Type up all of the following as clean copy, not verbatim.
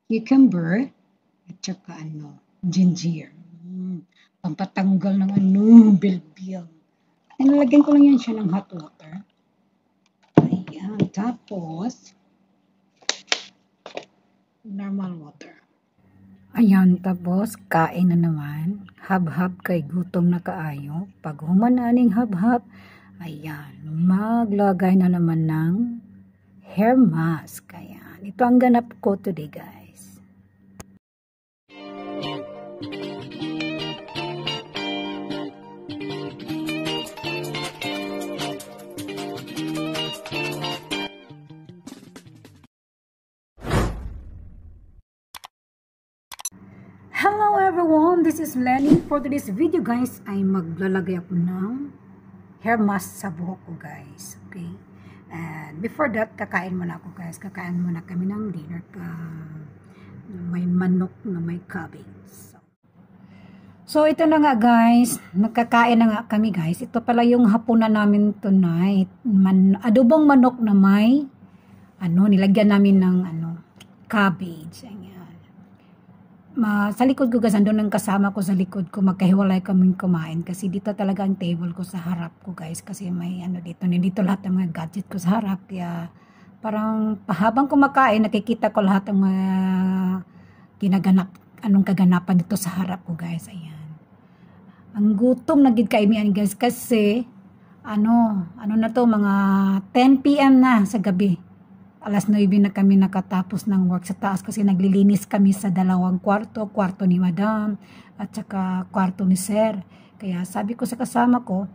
cucumber, at saka ginger. Pampatanggal ng bilbil. Nilalagyan ko lang yan siya ng hot water. Ayan, tapos, normal water. Ayan, tapos, kain na naman. Hab-hab kay gutom na kaayo. Pag humananing hab-hab, ayan, maglagay na naman ng hair mask. Ayan, ito ang ganap ko today, guys. Hello everyone, this is Lenny. For today's video guys, ay maglalagay ako ng hair mask sa buhok ko guys. Okay? And before that, kakain muna ako guys. Kakain muna kami ng dinner. May manok na may cabbage. So ito na nga guys, nagkakain na nga kami guys. Ito pala yung hapunan namin tonight. Adobong manok na may nilagyan namin ng cabbage. Sa likod ko guys, andun ang kasama ko sa likod ko, magkahiwalay kaming kumain kasi dito talaga ang table ko sa harap ko guys, kasi may nandito lahat ng mga gadget ko sa harap, kaya parang habang kumakain nakikita ko lahat ng mga kaganapan dito sa harap ko guys. Ayan, ang gutom na gid kay mian guys kasi na to, mga 10 PM na sa gabi. Alas 9 na kami nakatapos ng work sa taas kasi naglilinis kami sa dalawang kwarto ni madam at saka kwarto ni sir. Kaya sabi ko sa kasama ko,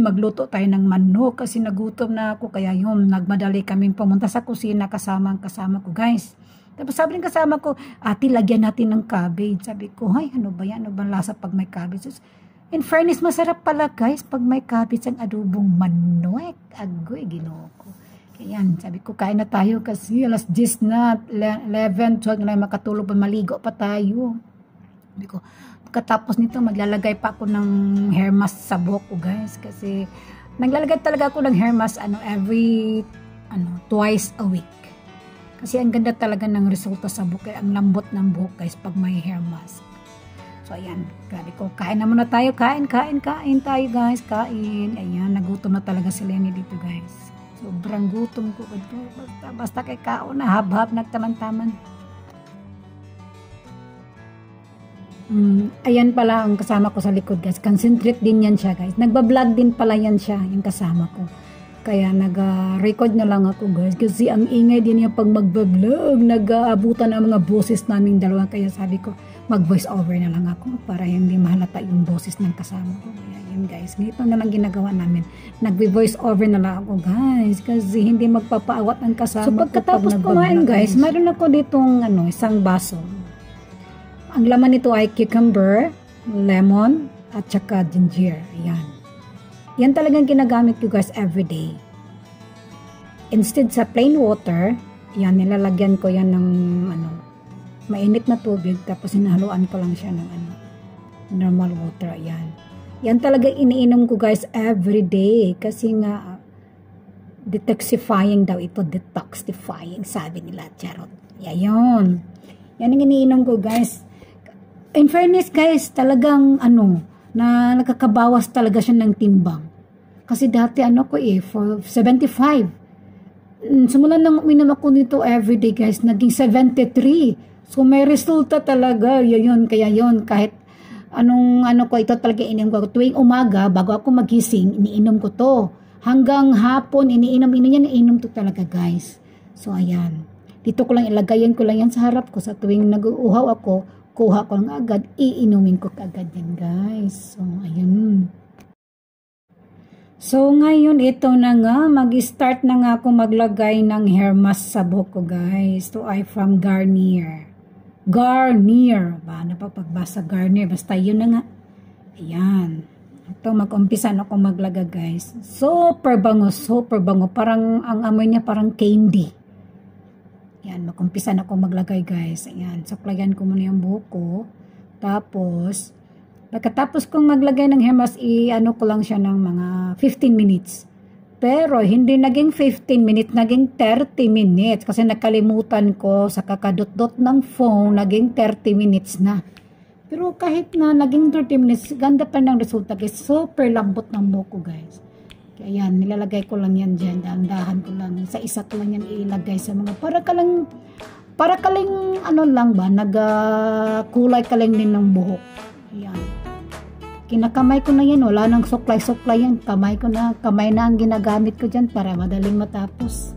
magluto tayo ng manok kasi nagutom na ako. Kaya yun, nagmadali kaming pumunta sa kusina kasama ko guys. Tapos sabi ng kasama ko, ate lagyan natin ng cabbage. Sabi ko, ay ano ba yan? Ano ba lasa pag may cabbage? In fairness, masarap pala guys pag may cabbage ang adobong manok. Agoy, ginoo ko. Ayan, sabi ko, kain na tayo kasi alas 10 na, 11, 12 na makatulog pa, maligo pa tayo. Sabi ko, pagkatapos nito, maglalagay pa ako ng hair mask sa buhok ko guys. Kasi, naglalagay talaga ako ng hair mask, twice a week. Kasi ang ganda talaga ng resulta sa buhok, ang lambot ng buhok guys, pag may hair mask. So, ayan, sabi ko, kain na muna tayo, kain tayo guys, kain. Ayan, nagutom na talaga si Lenny dito guys. Sobrang gutom ko. Basta kay kao na hab-hab nagtaman-taman. Ayan pala ang kasama ko sa likod guys. Concentrate din yan siya guys. Nagbablog din pala yan siya, yung kasama ko. Kaya nag-record na lang ako guys. Kasi ang ingay din yung pag magbablog. Nag-aabutan ang mga boses naming dalawa. Kaya sabi ko, mag-voice over na lang ako para hindi mahalata yung boses ng kasama ko. Kaya yun guys, ganito na lang ginagawa namin. Nag-voice over na lang ako guys kasi hindi magpapaawat ang kasama ko. So pagkatapos kumain guys, mayroon ako ditong isang baso. Ang laman nito ay cucumber, lemon, at saka ginger. Ayan. Yan talagang ginagamit ko guys everyday. Instead sa plain water, yan, nilalagyan ko yan ng mainit na tubig, tapos hinahaluan ko lang siya ng normal water. Ayan. Yan talaga iniinom ko guys everyday kasi nga detoxifying daw ito, detoxifying sabi nila, charot. Yan ang iniinom ko guys. In fairness guys, talagang na nakakabawas talaga siya ng timbang. Kasi dati for 75. Simulan nang uminom ako nito everyday guys, naging 73. So may resulta talaga, yun, kaya yun, kahit ko, ito talaga ininom ko. Tuwing umaga, bago ako magising, iniinom ko to. Hanggang hapon, iniinom to talaga guys. So ayan, dito ko lang ilagayan ko lang yan sa harap ko. Sa tuwing nag-uuhaw ako, kuha ko lang agad, iinumin ko agad yan guys. So ayun. So ngayon, ito na nga, mag-start na nga ako maglagay ng hair mask sa buhok ko guys. So I from Garnier. Ano pa pagbasa Garnier, basta yun na nga. Ayan. Ito, mag-umpisa na ako maglaga guys. Super bango. Parang, ang amoy niya parang candy. Ayan, mag-umpisa na ako maglagay guys. Ayan, saklayan ko muna yung buhok ko. Tapos, pagkatapos kong maglagay ng hair mask, ko lang siya ng mga 15 minutes. Pero hindi naging 15 minutes, naging 30 minutes. Kasi nakalimutan ko sa kakadot-dot ng phone, naging 30 minutes na. Pero kahit na naging 30 minutes, ganda pa ng resulta guys. Super lambot ng buhok ko guys. Kaya yan, nilalagay ko lang yan dyan. Dahan ko lang. Sa isa ko lang yan ilagay sa mga, para ka lang, ano lang ba, kulay ka lang din ng buhok. Ayan. Kinakamay ko na yan, wala nang suklay-suklay yan. Kamay na ang ginagamit ko dyan para madaling matapos.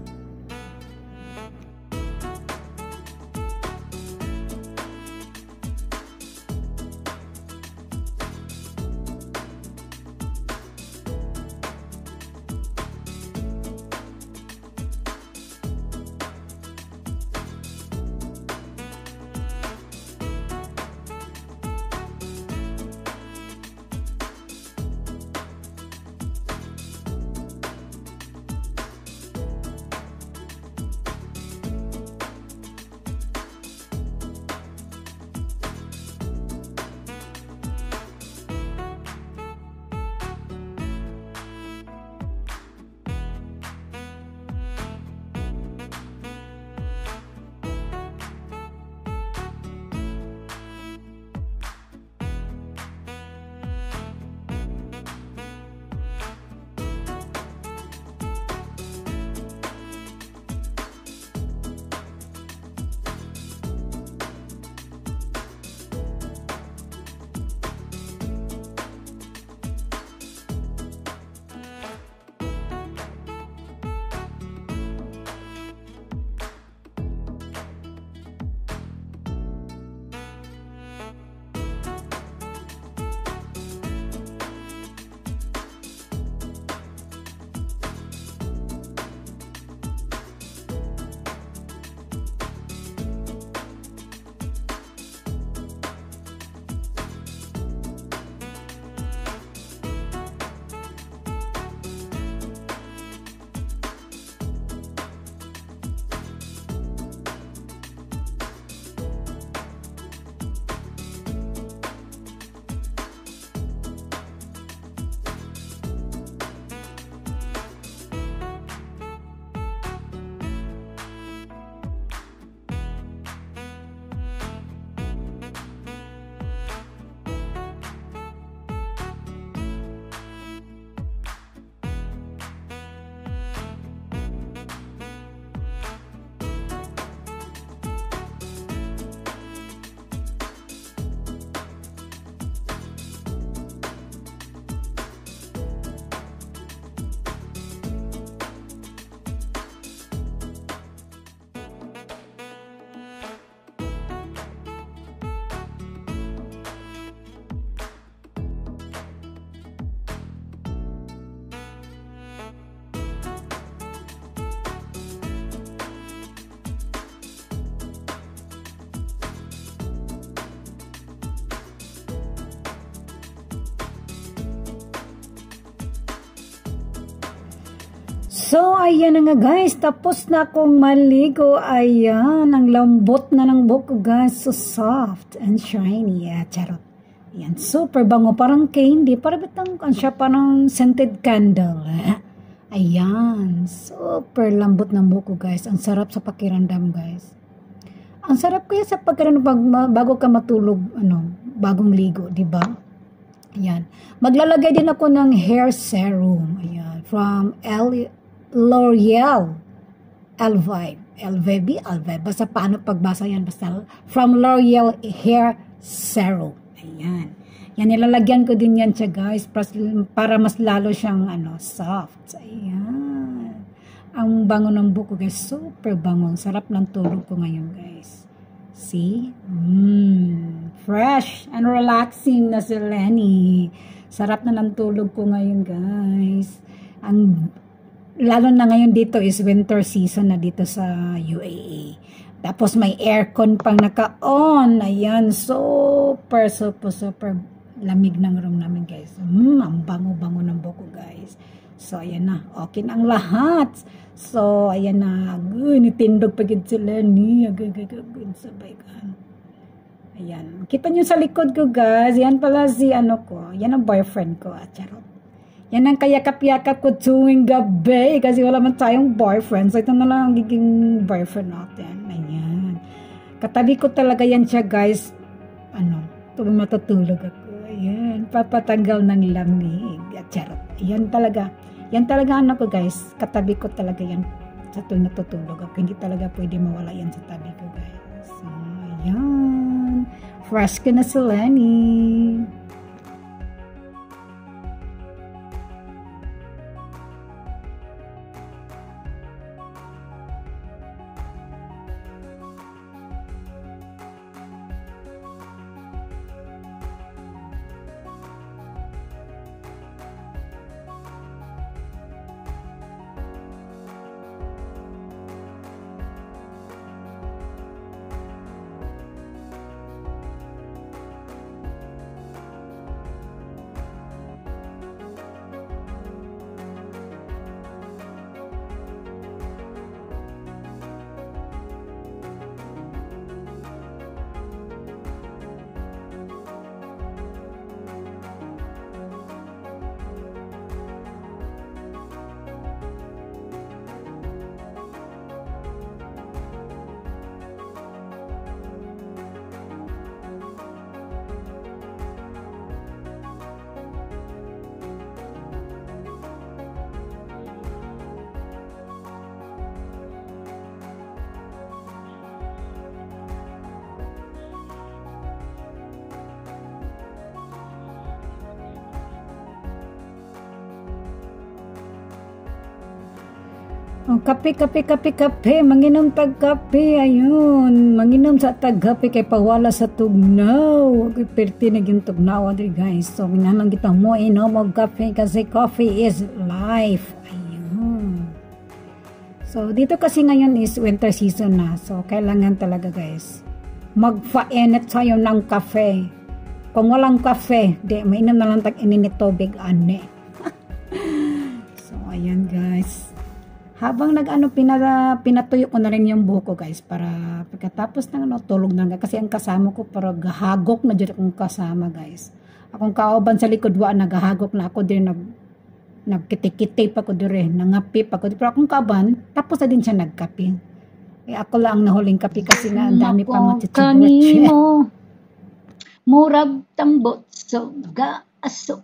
So, ayan na nga guys. Tapos na akong maligo. Ayan. Ang lambot na ng buhok ko guys. So soft and shiny. Yeah, charot. Ayan. Super bango. Parang candy. Parang siya parang scented candle. Ayan. Super lambot ng buhok ko guys. Ang sarap sa pakiramdam guys. Ang sarap kaya sa pakiramdam bago ka matulog. Bagong ligo. Diba? Ayan. Maglalagay din ako ng hair serum. Ayan. From L'Oreal Elvive. Basta paano pagbasa yan. Basta from L'Oreal Hair Serum. Ayan. Yan, nilalagyan ko din yan siya guys. Para mas lalo siyang soft. Ayan. Ang bango ng buko guys. Super bango. Sarap ng tulog ko ngayon guys. See? Fresh and relaxing na si Lenny. Sarap na ng tulog ko ngayon guys. Lalo na ngayon dito is winter season na dito sa UAE. Tapos may aircon pang naka-on. Ayan, super lamig ng room namin guys. Ang bango-bango ng buko guys. So ayan na, okay na ang lahat. So ayan na, nitindog pagid sila ni. Sabay ka. Ayan, kita nyo sa likod ko guys. Yan pala si yan ang boyfriend ko. Charot. Yan ang kayakap-yakap ko tuwing gabi kasi wala man tayong boyfriend. So ito na lang ang giging boyfriend natin. Ayan. Katabi ko talaga yan siya guys. Tuwing matutulog ako. Ayan. Papatanggal ng lamig. At charot. Yan talaga. Yan talaga ko guys. Katabi ko talaga yan sa tuwing natutulog ako. Hindi talaga pwede mawala yan sa tabi ko guys. So ayan. Fresh ka na si Lenny. Oh, kape, manginom tag kape, ayun, manginom sa tag kape kay pawala sa tugnaw, okay, perti na yung tugnaw, guys, so minalang kita mo, inom og kape kasi coffee is life, ayun. So, dito kasi ngayon is winter season na, so kailangan talaga guys, magpa-init sa'yo ng kape, kung walang kape, di, mainom na lang tag ininit tubig, ane. So, ayan guys. Habang pinatuyo ko na rin yung buhok ko guys para pagkatapos ng tulog na kasi ang kasama ko para gahagok na dyan akong kasama guys. Akong kauban sa likod wa nagahagok na ako din nagkitikiti pa ko dire, nangapi pa ko. Pero akong kauban tapos na din siya nagkapi. Eh ako lang ang nahuling kapi kasi nga ang dami pa mga kanimo murag tambot so ga aso